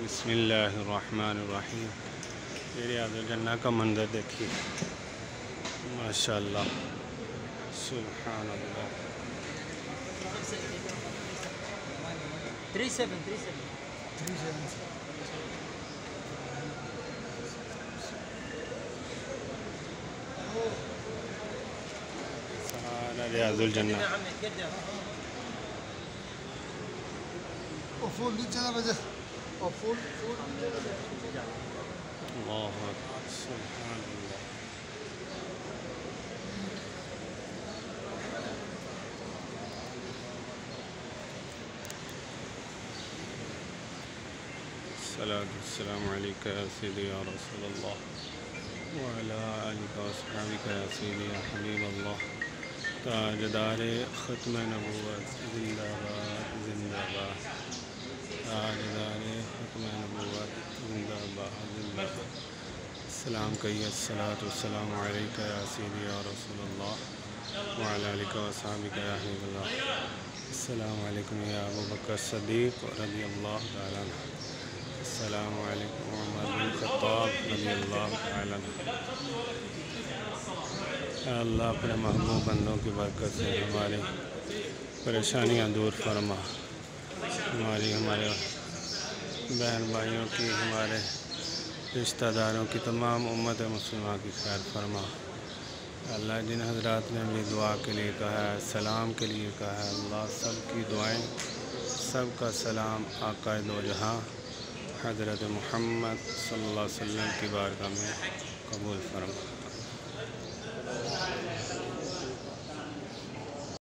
بسم اللہ الرحمن الرحیم۔ ریاض الجنہ کا منظر دیکھیے، ماشاءاللہ، سبحان اللہ۔ 37 سارا ریاض الجنہ۔ وفول دي جنب ده وفول اللہ اکبر، سبحان اللہ۔ الصلاة والسلام علیکہ یا سیدی یا رسول اللہ وعلی آلک و اصحابک یا سیدی یا حبیب اللہ۔ تاجدار ختم نبوت زندہ باد، زندہ باد۔ تاجدار ختم نبوت زندہ باد، زندہ باد۔ السلام کہیے، الصلاۃ والسلام علیکہ یا سیدی یا رسول اللہ وعلی آلک و اصحابک یا حبیب اللہ۔ السلام علیکم یا ابو بکر صدیق رضی اللہ تعالیٰ عنہ۔ السلام علیکم عمر بن خطاب رضی اللہ تعالیٰ عنہ۔ اے اللہ اپنے محبوب بندوں کی برکت سے ہماری پریشانیاں دور فرما، ہمارے بہن بھائیوں کی، ہمارے رشتہ داروں کی، تمام امت مسلمہ کی خیر فرما۔ اللہ جن حضرات نے بھی دعا کے لیے کہا ہے، سلام کے لیے کہا ہے، اللہ سب کی دعائیں، سب کا سلام آقا دو جہاں حضرت محمد صلی اللہ علیہ وسلم کی بارگاہ میں قبول فرما۔